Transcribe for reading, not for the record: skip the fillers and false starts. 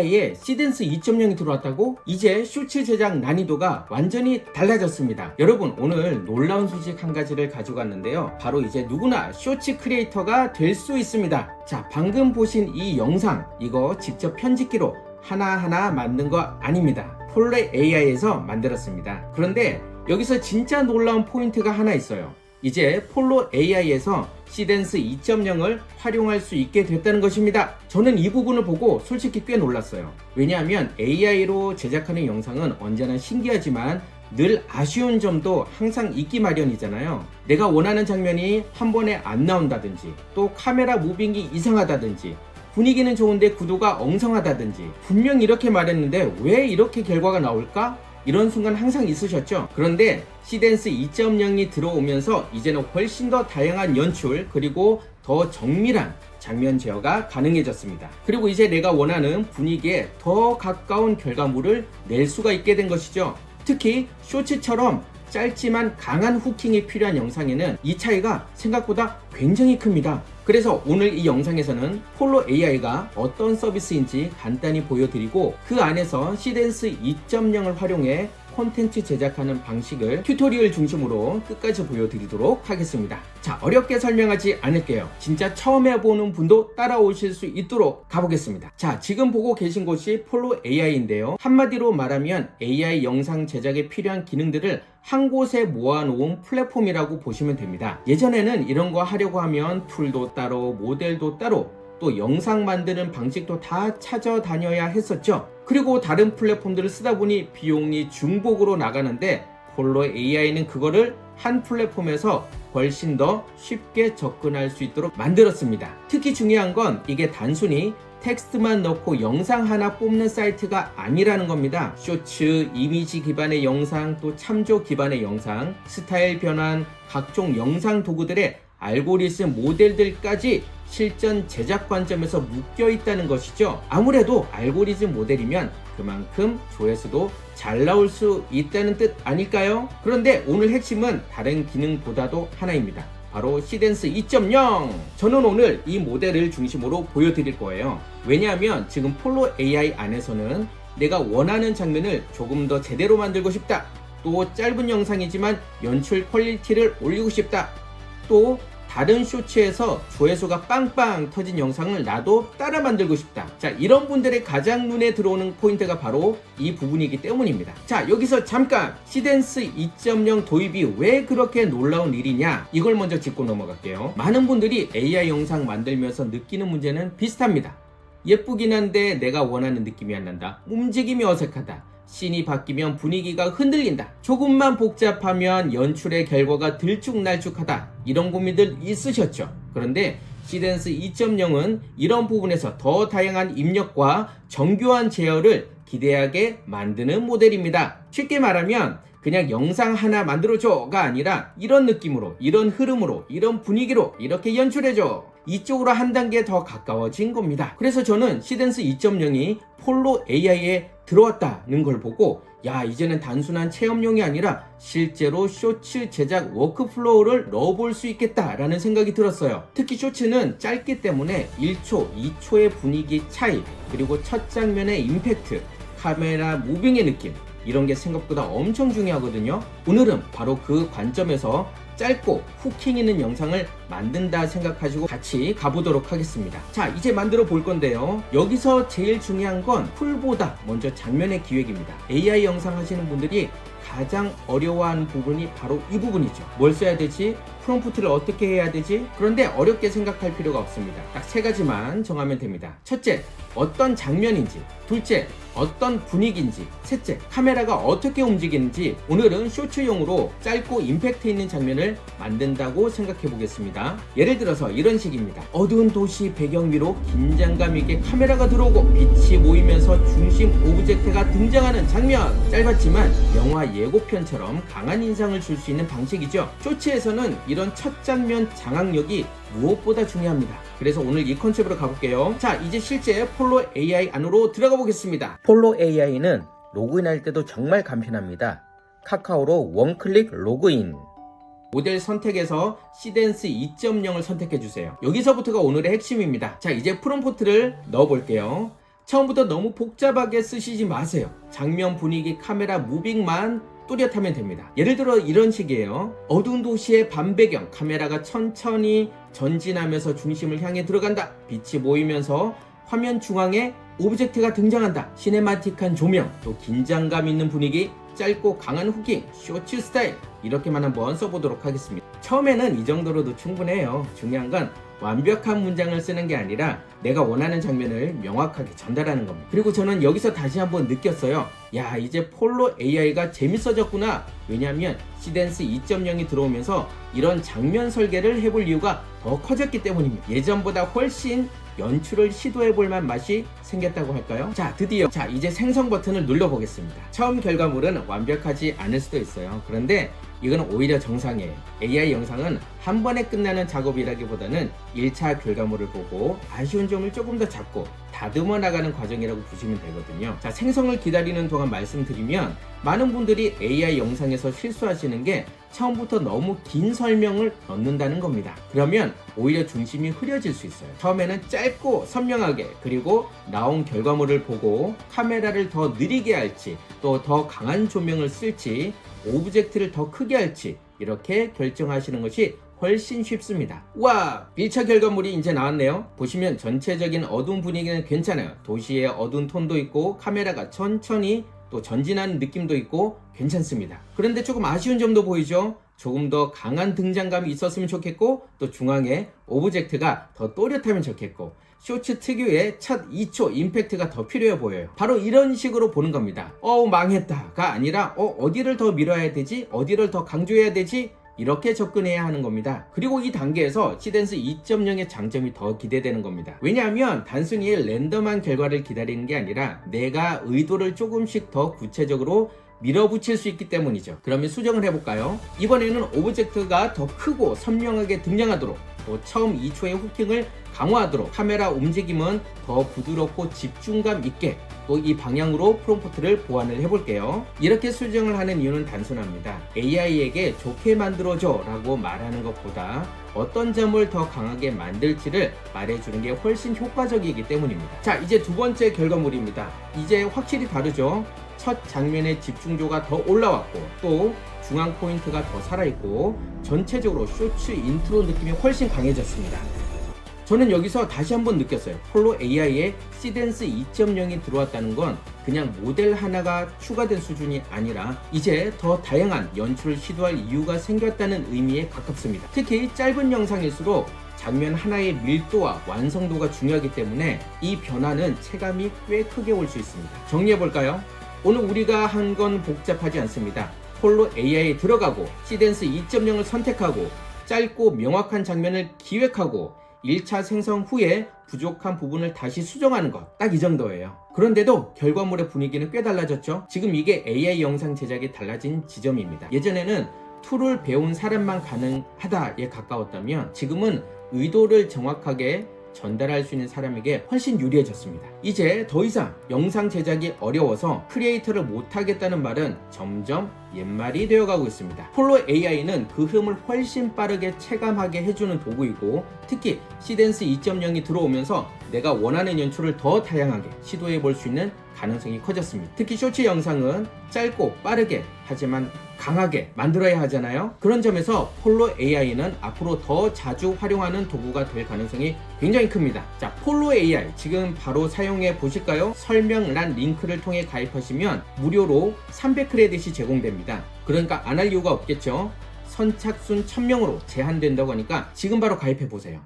AI에 시덴스 2.0이 들어왔다고? 이제 쇼츠 제작 난이도가 완전히 달라졌습니다. 여러분, 오늘 놀라운 소식 한 가지를 가지고 왔는데요. 바로 이제 누구나 쇼츠 크리에이터가 될 수 있습니다. 자, 방금 보신 이 영상, 이거 직접 편집기로 하나하나 만든 거 아닙니다. 폴로 AI에서 만들었습니다. 그런데 여기서 진짜 놀라운 포인트가 하나 있어요. 이제 폴로 AI에서 시덴스 2.0을 활용할 수 있게 됐다는 것입니다. 저는 이 부분을 보고 솔직히 꽤 놀랐어요. 왜냐하면 AI로 제작하는 영상은 언제나 신기하지만 늘 아쉬운 점도 항상 있기 마련이잖아요. 내가 원하는 장면이 한 번에 안 나온다든지, 또 카메라 무빙이 이상하다든지, 분위기는 좋은데 구도가 엉성하다든지, 분명 이렇게 말했는데 왜 이렇게 결과가 나올까? 이런 순간 항상 있으셨죠? 그런데 시덴스 2.0이 들어오면서 이제는 훨씬 더 다양한 연출, 그리고 더 정밀한 장면 제어가 가능해졌습니다. 그리고 이제 내가 원하는 분위기에 더 가까운 결과물을 낼 수가 있게 된 것이죠. 특히 쇼츠처럼 짧지만 강한 후킹이 필요한 영상에는 이 차이가 생각보다 굉장히 큽니다. 그래서 오늘 이 영상에서는 폴로 AI가 어떤 서비스인지 간단히 보여드리고, 그 안에서 시덴스 2.0을 활용해 콘텐츠 제작하는 방식을 튜토리얼 중심으로 끝까지 보여드리도록 하겠습니다. 자, 어렵게 설명하지 않을게요. 진짜 처음 해보는 분도 따라오실 수 있도록 가보겠습니다. 자, 지금 보고 계신 곳이 폴로 AI인데요. 한마디로 말하면 AI 영상 제작에 필요한 기능들을 한 곳에 모아놓은 플랫폼이라고 보시면 됩니다. 예전에는 이런 거 하려고 하면 툴도 따로, 모델도 따로, 또 영상 만드는 방식도 다 찾아다녀야 했었죠. 그리고 다른 플랫폼들을 쓰다 보니 비용이 중복으로 나가는데, 폴로 AI는 그거를 한 플랫폼에서 훨씬 더 쉽게 접근할 수 있도록 만들었습니다. 특히 중요한 건 이게 단순히 텍스트만 넣고 영상 하나 뽑는 사이트가 아니라는 겁니다. 쇼츠, 이미지 기반의 영상, 또 참조 기반의 영상, 스타일 변환, 각종 영상 도구들의 알고리즘 모델들까지 실전 제작 관점에서 묶여 있다는 것이죠. 아무래도 알고리즘 모델이면 그만큼 조회수도 잘 나올 수 있다는 뜻 아닐까요? 그런데 오늘 핵심은 다른 기능보다도 하나입니다. 바로 시덴스 2.0! 저는 오늘 이 모델을 중심으로 보여드릴 거예요. 왜냐하면 지금 폴로 AI 안에서는 내가 원하는 장면을 조금 더 제대로 만들고 싶다, 또 짧은 영상이지만 연출 퀄리티를 올리고 싶다, 또 다른 쇼츠에서 조회수가 빵빵 터진 영상을 나도 따라 만들고 싶다. 자, 이런 분들의 가장 눈에 들어오는 포인트가 바로 이 부분이기 때문입니다. 자, 여기서 잠깐 시덴스 2.0 도입이 왜 그렇게 놀라운 일이냐, 이걸 먼저 짚고 넘어갈게요. 많은 분들이 AI 영상 만들면서 느끼는 문제는 비슷합니다. 예쁘긴 한데 내가 원하는 느낌이 안 난다, 움직임이 어색하다, 씬이 바뀌면 분위기가 흔들린다, 조금만 복잡하면 연출의 결과가 들쭉날쭉하다, 이런 고민들 있으셨죠? 그런데 시덴스 2.0은 이런 부분에서 더 다양한 입력과 정교한 제어를 기대하게 만드는 모델입니다. 쉽게 말하면 그냥 영상 하나 만들어줘가 아니라 이런 느낌으로, 이런 흐름으로, 이런 분위기로 이렇게 연출해줘, 이쪽으로 한 단계 더 가까워진 겁니다. 그래서 저는 시덴스 2.0이 폴로 AI에 들어왔다는 걸 보고, 야, 이제는 단순한 체험용이 아니라 실제로 쇼츠 제작 워크플로우를 넣어볼 수 있겠다라는 생각이 들었어요. 특히 쇼츠는 짧기 때문에 1초, 2초의 분위기 차이, 그리고 첫 장면의 임팩트, 카메라 무빙의 느낌, 이런 게 생각보다 엄청 중요하거든요. 오늘은 바로 그 관점에서 짧고 후킹 있는 영상을 만든다 생각하시고 같이 가보도록 하겠습니다. 자, 이제 만들어 볼 건데요. 여기서 제일 중요한 건 툴보다 먼저 장면의 기획입니다. AI 영상 하시는 분들이 가장 어려워하는 부분이 바로 이 부분이죠. 뭘 써야 되지? 프롬프트를 어떻게 해야 되지? 그런데 어렵게 생각할 필요가 없습니다. 딱 세 가지만 정하면 됩니다. 첫째, 어떤 장면인지. 둘째, 어떤 분위기인지. 셋째, 카메라가 어떻게 움직이는지. 오늘은 쇼츠용으로 짧고 임팩트 있는 장면을 만든다고 생각해 보겠습니다. 예를 들어서 이런 식입니다. 어두운 도시 배경 위로 긴장감 있게 카메라가 들어오고 빛이 모이면서 중심 오브젝트가 등장하는 장면. 짧았지만 영화 예고편처럼 강한 인상을 줄 수 있는 방식이죠. 쇼츠에서는 이런 첫 장면 장악력이 무엇보다 중요합니다. 그래서 오늘 이 컨셉으로 가볼게요. 자, 이제 실제 폴로 AI 안으로 들어가 보겠습니다. 폴로 AI는 로그인할 때도 정말 간편합니다. 카카오로 원클릭 로그인. 모델 선택에서 시덴스 2.0을 선택해주세요. 여기서부터가 오늘의 핵심입니다. 자, 이제 프롬프트를 넣어볼게요. 처음부터 너무 복잡하게 쓰시지 마세요. 장면, 분위기, 카메라, 무빙만 뚜렷하면 됩니다. 예를 들어 이런 식이에요. 어두운 도시의 밤 배경, 카메라가 천천히 전진하면서 중심을 향해 들어간다. 빛이 모이면서 화면 중앙에 오브젝트가 등장한다. 시네마틱한 조명, 또 긴장감 있는 분위기, 짧고 강한 후킹, 쇼츠 스타일, 이렇게만 한번 써보도록 하겠습니다. 처음에는 이 정도로도 충분해요. 중요한 건 완벽한 문장을 쓰는 게 아니라 내가 원하는 장면을 명확하게 전달하는 겁니다. 그리고 저는 여기서 다시 한번 느꼈어요. 야, 이제 폴로 AI가 재밌어졌구나. 왜냐하면 시덴스 2.0이 들어오면서 이런 장면 설계를 해볼 이유가 더 커졌기 때문입니다. 예전보다 훨씬 연출을 시도해볼 만 맛이 생겼다고 할까요? 자, 드디어 이제 생성 버튼을 눌러보겠습니다. 처음 결과물은 완벽하지 않을 수도 있어요. 그런데 이건 오히려 정상이에요. AI 영상은 한 번에 끝나는 작업이라기보다는 1차 결과물을 보고 아쉬운 점을 조금 더 잡고 다듬어 나가는 과정이라고 보시면 되거든요. 자, 생성을 기다리는 동안 말씀드리면 많은 분들이 AI 영상에서 실수하시는 게 처음부터 너무 긴 설명을 넣는다는 겁니다. 그러면 오히려 중심이 흐려질 수 있어요. 처음에는 짧고 선명하게, 그리고 나온 결과물을 보고 카메라를 더 느리게 할지, 또 더 강한 조명을 쓸지, 오브젝트를 더 크게 할지 이렇게 결정하시는 것이 훨씬 쉽습니다. 와, 1차 결과물이 이제 나왔네요. 보시면 전체적인 어두운 분위기는 괜찮아요. 도시의 어두운 톤도 있고 카메라가 천천히 또 전진하는 느낌도 있고 괜찮습니다. 그런데 조금 아쉬운 점도 보이죠? 조금 더 강한 등장감이 있었으면 좋겠고, 또 중앙에 오브젝트가 더 또렷하면 좋겠고, 쇼츠 특유의 첫 2초 임팩트가 더 필요해 보여요. 바로 이런 식으로 보는 겁니다. 망했다가 아니라 어디를 더 밀어야 되지? 어디를 더 강조해야 되지? 이렇게 접근해야 하는 겁니다. 그리고 이 단계에서 시덴스 2.0의 장점이 더 기대되는 겁니다. 왜냐하면 단순히 랜덤한 결과를 기다리는 게 아니라 내가 의도를 조금씩 더 구체적으로 밀어붙일 수 있기 때문이죠. 그러면 수정을 해볼까요? 이번에는 오브젝트가 더 크고 선명하게 등장하도록, 또 처음 2초의 후킹을 강화하도록, 카메라 움직임은 더 부드럽고 집중감 있게, 또 이 방향으로 프롬프트를 보완을 해볼게요. 이렇게 수정을 하는 이유는 단순합니다. AI에게 좋게 만들어줘 라고 말하는 것보다 어떤 점을 더 강하게 만들지를 말해주는 게 훨씬 효과적이기 때문입니다. 자, 이제 두 번째 결과물입니다. 이제 확실히 다르죠? 첫 장면의 집중도가 더 올라왔고, 또 중앙 포인트가 더 살아있고, 전체적으로 쇼츠 인트로 느낌이 훨씬 강해졌습니다. 저는 여기서 다시 한번 느꼈어요. 폴로 AI에 시덴스 2.0이 들어왔다는 건 그냥 모델 하나가 추가된 수준이 아니라 이제 더 다양한 연출을 시도할 이유가 생겼다는 의미에 가깝습니다. 특히 짧은 영상일수록 장면 하나의 밀도와 완성도가 중요하기 때문에 이 변화는 체감이 꽤 크게 올 수 있습니다. 정리해볼까요? 오늘 우리가 한 건 복잡하지 않습니다. 폴로 AI에 들어가고 시덴스 2.0을 선택하고 짧고 명확한 장면을 기획하고 1차 생성 후에 부족한 부분을 다시 수정하는 것, 딱 이 정도예요. 그런데도 결과물의 분위기는 꽤 달라졌죠? 지금 이게 AI 영상 제작이 달라진 지점입니다. 예전에는 툴을 배운 사람만 가능하다에 가까웠다면 지금은 의도를 정확하게 전달할 수 있는 사람에게 훨씬 유리해졌습니다. 이제 더 이상 영상 제작이 어려워서 크리에이터를 못하겠다는 말은 점점 옛말이 되어가고 있습니다. 폴로 AI는 그 흐름을 훨씬 빠르게 체감하게 해주는 도구이고, 특히 시덴스 2.0이 들어오면서 내가 원하는 연출을 더 다양하게 시도해 볼 수 있는 가능성이 커졌습니다. 특히 쇼츠 영상은 짧고 빠르게 하지만 강하게 만들어야 하잖아요. 그런 점에서 폴로 AI는 앞으로 더 자주 활용하는 도구가 될 가능성이 굉장히 큽니다. 자, 폴로 AI 지금 바로 사용해 보실까요? 설명란 링크를 통해 가입하시면 무료로 300크레딧이 제공됩니다. 그러니까 안 할 이유가 없겠죠. 선착순 1000명으로 제한된다고 하니까 지금 바로 가입해 보세요.